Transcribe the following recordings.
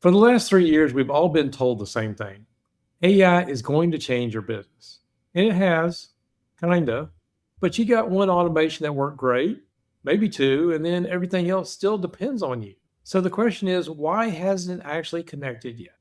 For the last 3 years, we've all been told the same thing. AI is going to change your business. And it has, kind of. But you got one automation that worked great, maybe two, and then everything else still depends on you. So the question is, why hasn't it actually connected yet?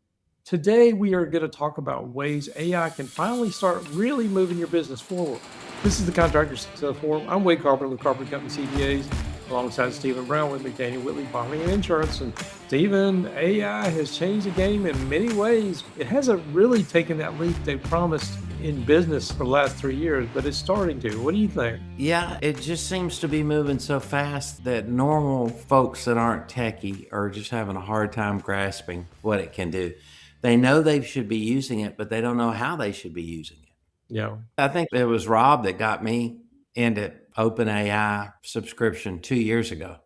Today, we are going to talk about ways AI can finally start really moving your business forward. This is the Contractor Success Forum. I'm Wade Carpenter with Carpenter Company CPAs, alongside Stephen Brown with McDaniel Whitley Bonding and Insurance. And Stephen, AI has changed the game in many ways. It hasn't really taken that leap they promised in business for the last 3 years, but it's starting to. What do you think? Yeah, it just seems to be moving so fast that normal folks that aren't techie are just having a hard time grasping what it can do. They know they should be using it, but they don't know how they should be using it. Yeah. I think it was Rob that got me into OpenAI subscription 2 years ago.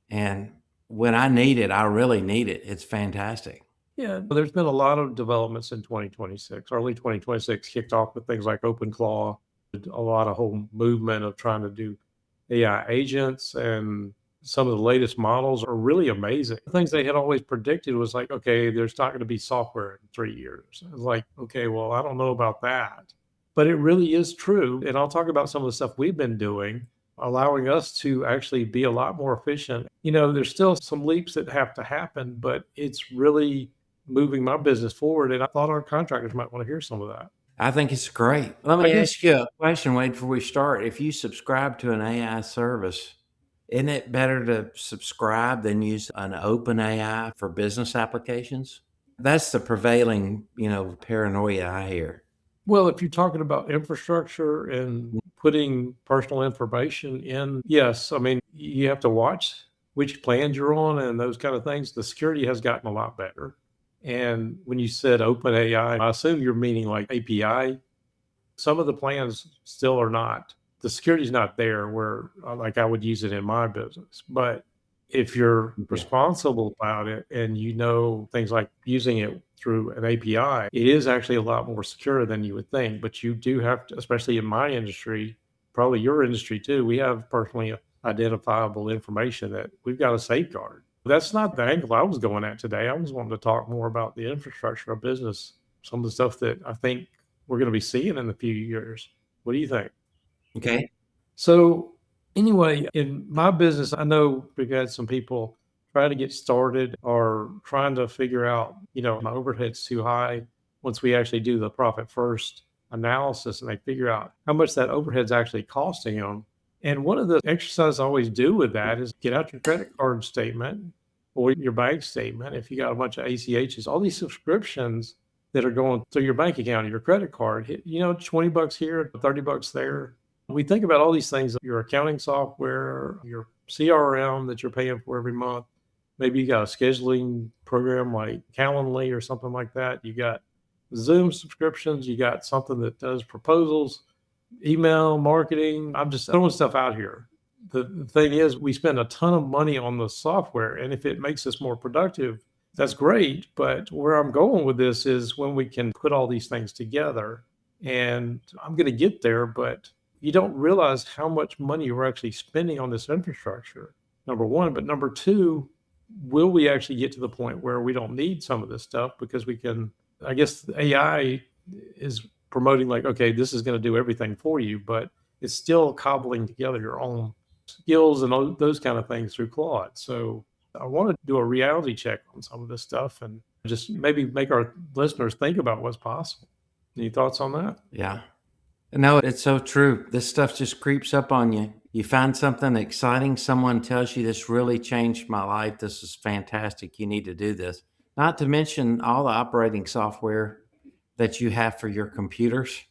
And when I need it, I really need it. It's fantastic. Yeah, there's been a lot of developments in 2026. Early 2026 kicked off with things like OpenClaw, a lot of whole movement of trying to do AI agents, and some of the latest models are really amazing. Things they had always predicted was like, okay, there's not going to be software in 3 years. It's like, okay, well, I don't know about that. But it really is true. And I'll talk about some of the stuff we've been doing, allowing us to actually be a lot more efficient. There's still some leaps that have to happen, but it's really moving my business forward. And I thought our contractors might want to hear some of that. I think it's great. Let me ask you a question, Wade, before we start. If you subscribe to an AI service, isn't it better to subscribe than use an open AI for business applications? That's the prevailing, paranoia I hear. Well, if you're talking about infrastructure and putting personal information in, yes. I mean, you have to watch which plans you're on and those kind of things. The security has gotten a lot better. And when you said open AI, I assume you're meaning like API. Some of the plans still are not. The security's not there where like I would use it in my business. But if you're responsible about it and you know things like using it through an API, it is actually a lot more secure than you would think. But you do have to, especially in my industry, probably your industry too, we have personally identifiable information that we've got to safeguard. That's not the angle I was going at today. I was wanting to talk more about the infrastructure of business, some of the stuff that I think we're going to be seeing in a few years. What do you think? Okay. So anyway, in my business, I know we've had some people try to get started or trying to figure out, my overhead's too high. Once we actually do the profit first analysis and they figure out how much that overhead's actually costing them. And one of the exercises I always do with that is get out your credit card statement or your bank statement. If you got a bunch of ACHs, all these subscriptions that are going through your bank account or your credit card, $20 here, $30 there. We think about all these things, your accounting software, your CRM that you're paying for every month. Maybe you got a scheduling program like Calendly or something like that. You got Zoom subscriptions. You got something that does proposals, email marketing. I'm just throwing stuff out here. The thing is, we spend a ton of money on the software, and if it makes us more productive, that's great. But where I'm going with this is when we can put all these things together, and I'm going to get there, but you don't realize how much money we're actually spending on this infrastructure, number one. But number two, will we actually get to the point where we don't need some of this stuff because we can, I guess the AI is promoting like, okay, this is going to do everything for you, but it's still cobbling together your own skills and those kind of things through Claude. So I want to do a reality check on some of this stuff and just maybe make our listeners think about what's possible. Any thoughts on that? Yeah. No, it's so true. This stuff just creeps up on you. You find something exciting, someone tells you this really changed my life. This is fantastic. You need to do this. Not to mention all the operating software that you have for your computers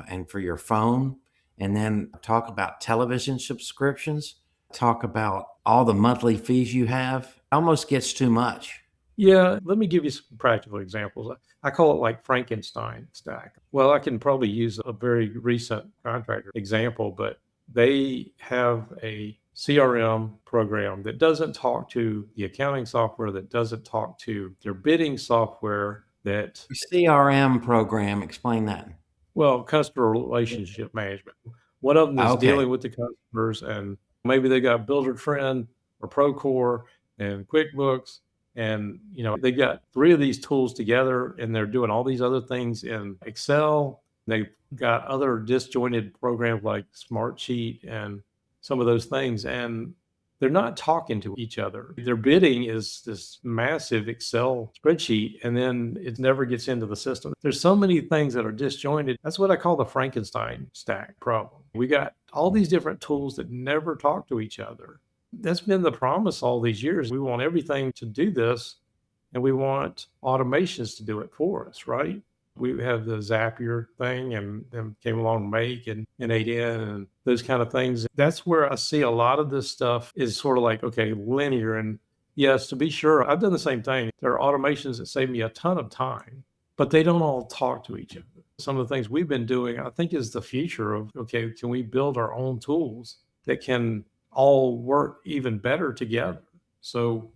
and for your phone. And then talk about television subscriptions, talk about all the monthly fees you have. Almost gets too much. Yeah, let me give you some practical examples. I call it like Frankenstein Stack. Well, I can probably use a very recent contractor example, but they have a CRM program that doesn't talk to the accounting software, that doesn't talk to their bidding software, that CRM program, explain that. well, customer relationship management. One of them is Okay. dealing with the customers, and maybe they got Builder Trend or Procore and QuickBooks, And, they've got three of these tools together and they're doing all these other things in Excel. They've got other disjointed programs like Smartsheet and some of those things. And they're not talking to each other. Their bidding is this massive Excel spreadsheet, and then it never gets into the system. There's so many things that are disjointed. That's what I call the Frankenstein stack problem. We got all these different tools that never talk to each other. That's been the promise all these years. We want everything to do this, and we want automations to do it for us, right? We have the Zapier thing and then came along Make and 8N and those kind of things. That's where I see a lot of this stuff is sort of like, okay, linear. And yes, to be sure, I've done the same thing. There are automations that save me a ton of time, but they don't all talk to each other. Some of the things we've been doing, I think, is the future of, okay, can we build our own tools that can all work even better together? So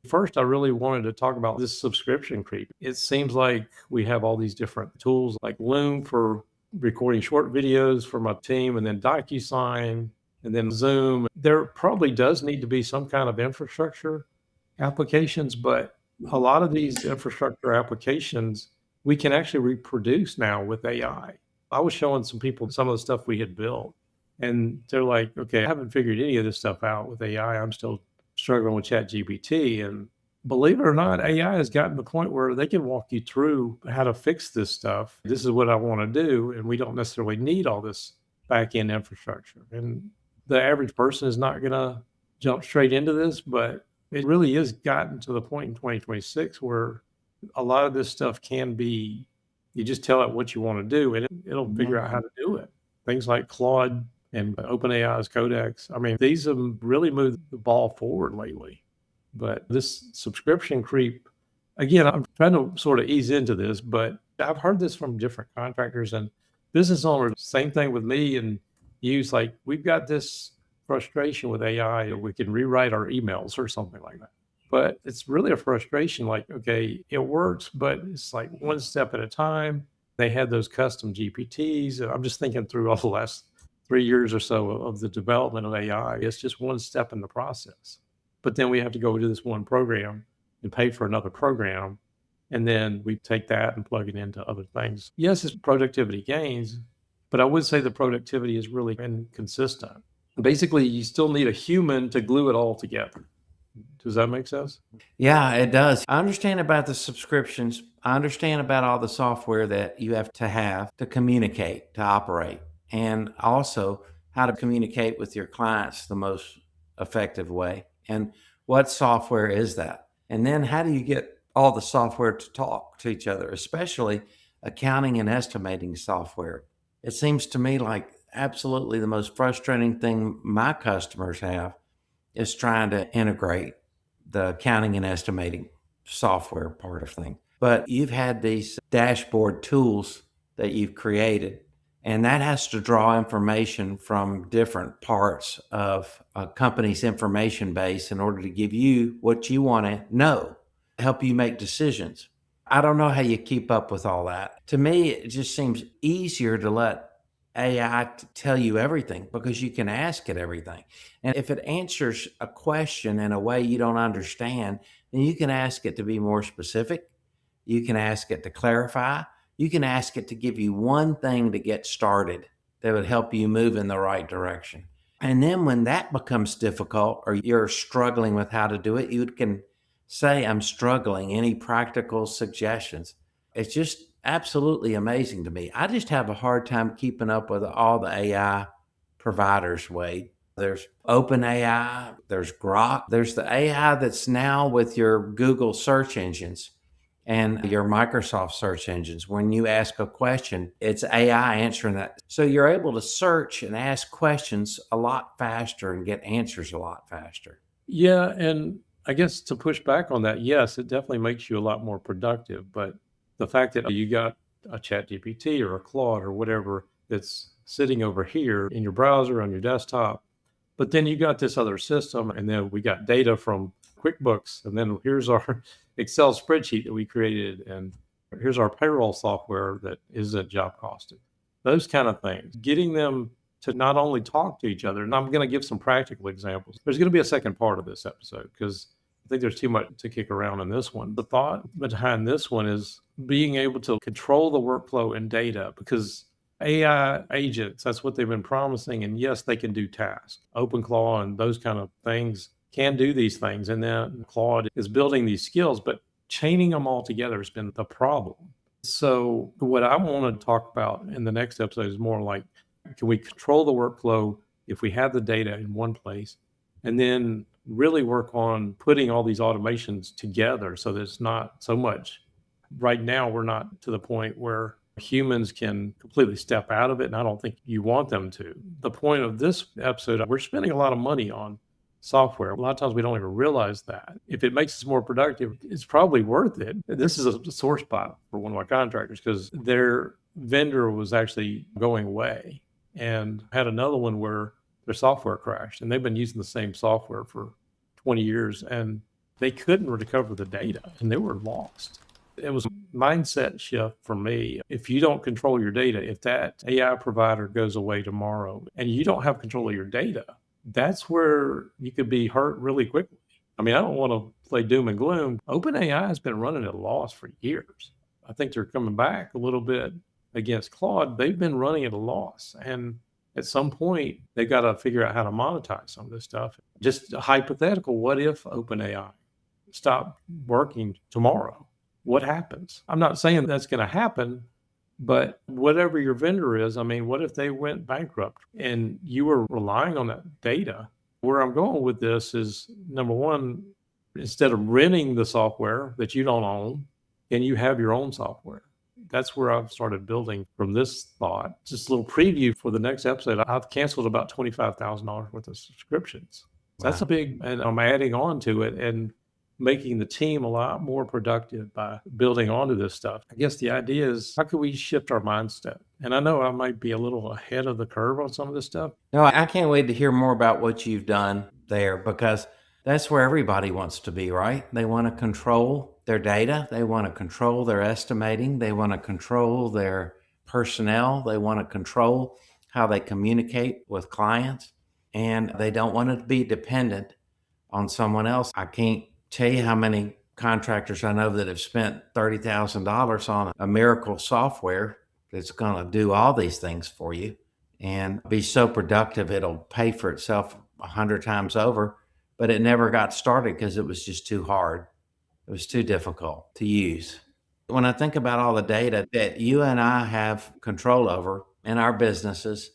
first, I really wanted to talk about this subscription creep. It seems like we have all these different tools like Loom for recording short videos for my team, and then DocuSign, and then Zoom. There probably does need to be some kind of infrastructure applications, but a lot of these infrastructure applications we can actually reproduce now with AI. I was showing some people some of the stuff we had built, and they're like, okay, I haven't figured any of this stuff out with AI. I'm still struggling with ChatGPT. And believe it or not, AI has gotten to the point where they can walk you through how to fix this stuff. This is what I want to do. And we don't necessarily need all this back end infrastructure. And the average person is not going to jump straight into this, but it really is gotten to the point in 2026 where a lot of this stuff can be, you just tell it what you want to do and it'll figure out how to do it. Things like Claude and OpenAI's Codex. I mean, these have really moved the ball forward lately. But this subscription creep, again, I'm trying to sort of ease into this, but I've heard this from different contractors and business owners. Same thing with me and you. It's like, we've got this frustration with AI, or we can rewrite our emails or something like that. But it's really a frustration like, okay, it works, but it's like one step at a time. They had those custom GPTs. And I'm just thinking through all the last 3 years or so of the development of AI. It's just one step in the process. But then we have to go to this one program and pay for another program. And then we take that and plug it into other things. Yes, it's productivity gains, but I would say the productivity is really inconsistent. Basically, you still need a human to glue it all together. Does that make sense? Yeah, it does. I understand about the subscriptions. I understand about all the software that you have to communicate, to operate, and also how to communicate with your clients the most effective way. And what software is that? And then how do you get all the software to talk to each other, especially accounting and estimating software? It seems to me like absolutely the most frustrating thing my customers have is trying to integrate the accounting and estimating software part of things. But you've had these dashboard tools that you've created, and that has to draw information from different parts of a company's information base in order to give you what you want to know, help you make decisions. I don't know how you keep up with all that. To me, it just seems easier to let AI tell you everything because you can ask it everything. And if it answers a question in a way you don't understand, then you can ask it to be more specific. You can ask it to clarify. You can ask it to give you one thing to get started that would help you move in the right direction. And then when that becomes difficult or you're struggling with how to do it, you can say, I'm struggling. Any practical suggestions? It's just absolutely amazing to me. I just have a hard time keeping up with all the AI providers, Wade. There's OpenAI, there's Grok, there's the AI that's now with your Google search engines and your Microsoft search engines. When you ask a question, it's AI answering that. So you're able to search and ask questions a lot faster and get answers a lot faster. Yeah. And I guess to push back on that, yes, it definitely makes you a lot more productive. But the fact that you got a chat GPT or a Claude or whatever that's sitting over here in your browser on your desktop, but then you got this other system, and then we got data from QuickBooks, and then here's our Excel spreadsheet that we created, and here's our payroll software that isn't job costed. Those kind of things, getting them to not only talk to each other, and I'm going to give some practical examples. There's going to be a second part of this episode because I think there's too much to kick around in this one. The thought behind this one is being able to control the workflow and data, because AI agents, that's what they've been promising. And yes, they can do tasks. OpenClaw and those kind of things can do these things. And then Claude is building these skills, but chaining them all together has been the problem. So what I want to talk about in the next episode is more like, can we control the workflow if we have the data in one place, and then really work on putting all these automations together so that it's not so much. Right now, we're not to the point where humans can completely step out of it, and I don't think you want them to. The point of this episode, we're spending a lot of money on software. A lot of times we don't even realize that. If it makes us more productive, it's probably worth it. This is a sore spot for one of my contractors because their vendor was actually going away, and had another one where their software crashed, and they've been using the same software for 20 years, and they couldn't recover the data, and they were lost. It was a mindset shift for me. If you don't control your data, if that AI provider goes away tomorrow and you don't have control of your data, that's where you could be hurt really quickly. I mean, I don't want to play doom and gloom. OpenAI has been running at a loss for years. I think they're coming back a little bit against Claude. They've been running at a loss. And at some point, they've got to figure out how to monetize some of this stuff. Just a hypothetical, what if OpenAI stopped working tomorrow? What happens? I'm not saying that's going to happen, but whatever your vendor is, I mean, what if they went bankrupt and you were relying on that data? Where I'm going with this is, number one, instead of renting the software that you don't own, can you have your own software? That's where I've started building from this thought. Just a little preview for the next episode. I've canceled about $25,000 worth of subscriptions. So that's a big, and I'm adding on to it and making the team a lot more productive by building onto this stuff. I guess the idea is, how can we shift our mindset? And I know I might be a little ahead of the curve on some of this stuff. No, I can't wait to hear more about what you've done there, because that's where everybody wants to be, right? They want to control their data. They want to control their estimating. They want to control their personnel. They want to control how they communicate with clients. And they don't want to be dependent on someone else. I can't tell you how many contractors I know that have spent $30,000 on a miracle software that's going to do all these things for you and be so productive it'll pay for itself 100 times over, but it never got started because it was just too hard. It was too difficult to use. When I think about all the data that you and I have control over in our businesses,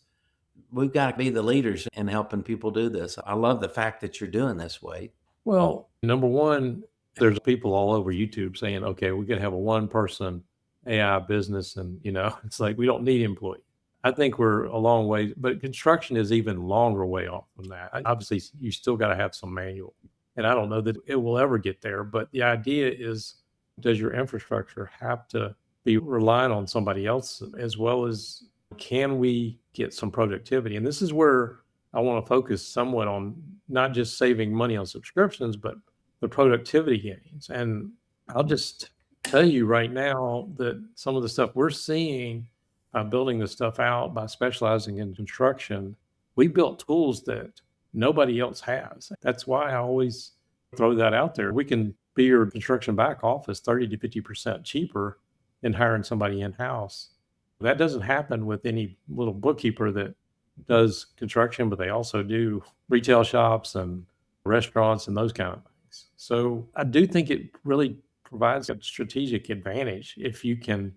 we've got to be the leaders in helping people do this. I love the fact that you're doing this, Wade. Well, number one, there's people all over YouTube saying, okay, we can have a one person AI business. And, it's like, we don't need employees. I think we're a long way, but construction is even longer way off from that. Obviously, you still got to have some manual. And I don't know that it will ever get there. But the idea is, does your infrastructure have to be relying on somebody else, as well as can we get some productivity? And this is where I want to focus somewhat on not just saving money on subscriptions, but the productivity gains. And I'll just tell you right now that some of the stuff we're seeing by building this stuff out, by specializing in construction, we built tools that nobody else has. That's why I always throw that out there. We can be your construction back office 30 to 50% cheaper than hiring somebody in-house. That doesn't happen with any little bookkeeper that does construction, but they also do retail shops and restaurants and those kind of things. So I do think it really provides a strategic advantage if you can,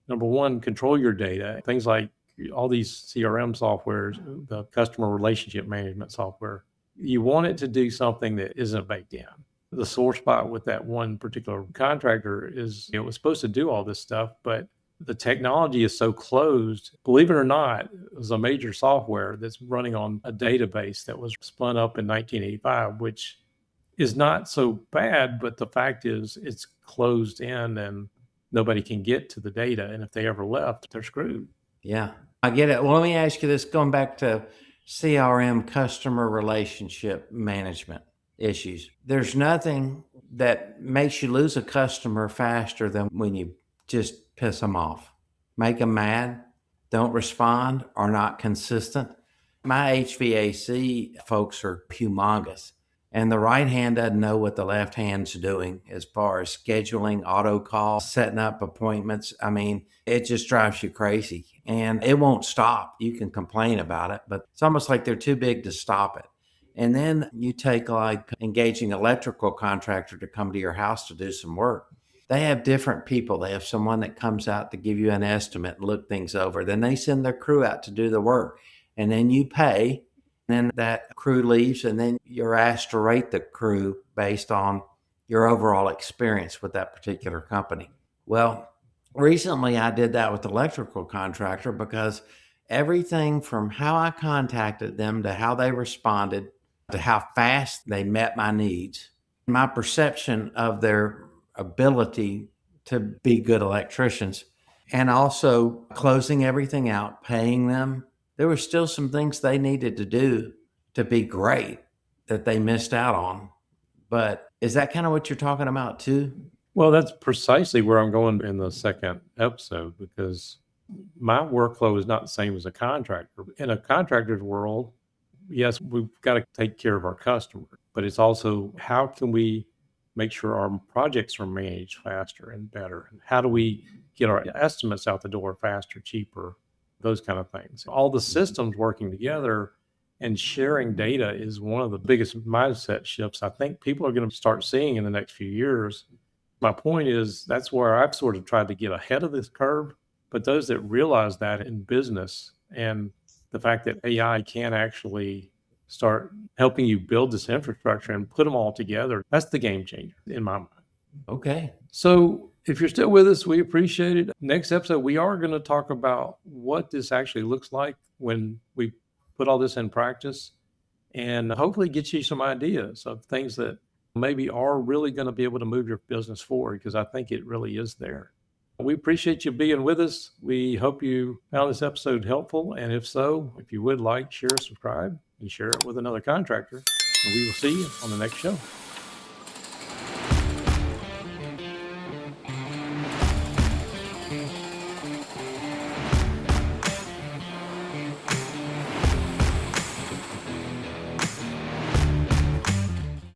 number one, control your data. Things like all these CRM softwares, the customer relationship management software, you want it to do something that isn't baked in. The sore spot with that one particular contractor is it was supposed to do all this stuff, but the technology is so closed. Believe it or not, it was a major software that's running on a database that was spun up in 1985, which is not so bad, but the fact is it's closed in and nobody can get to the data. And if they ever left, they're screwed. Yeah, I get it. Well, let me ask you this, going back to CRM, customer relationship management issues. There's nothing that makes you lose a customer faster than when you just piss them off, make them mad, don't respond, are not consistent. My HVAC folks are humongous. And the right hand doesn't know what the left hand's doing as far as scheduling, auto call, setting up appointments. I mean, it just drives you crazy and it won't stop. You can complain about it, but it's almost like they're too big to stop it. And then you take like engaging electrical contractor to come to your house to do some work. They have different people. They have someone that comes out to give you an estimate and look things over. Then they send their crew out to do the work. And then you pay. Then that crew leaves, and then you're asked to rate the crew based on your overall experience with that particular company. Well, recently I did that with the electrical contractor because everything from how I contacted them to how they responded to how fast they met my needs, my perception of their ability to be good electricians, and also closing everything out, paying them. There were still some things they needed to do to be great that they missed out on. But is that kind of what you're talking about too? Well, that's precisely where I'm going in the second episode, because my workflow is not the same as a contractor. In a contractor's world, yes, we've got to take care of our customer, but it's also how can we make sure our projects are managed faster and better? And how do we get our estimates out the door faster, cheaper, those kind of things? All the systems working together and sharing data is one of the biggest mindset shifts I think people are going to start seeing in the next few years. My point is that's where I've sort of tried to get ahead of this curve, but those that realize that in business and the fact that AI can actually start helping you build this infrastructure and put them all together, that's the game changer in my mind. Okay. So if you're still with us, we appreciate it. Next episode, we are going to talk about what this actually looks like when we put all this in practice and hopefully get you some ideas of things that maybe are really going to be able to move your business forward, because I think it really is there. We appreciate you being with us. We hope you found this episode helpful. And if so, if you would like, share, subscribe, and share it with another contractor. And we will see you on the next show.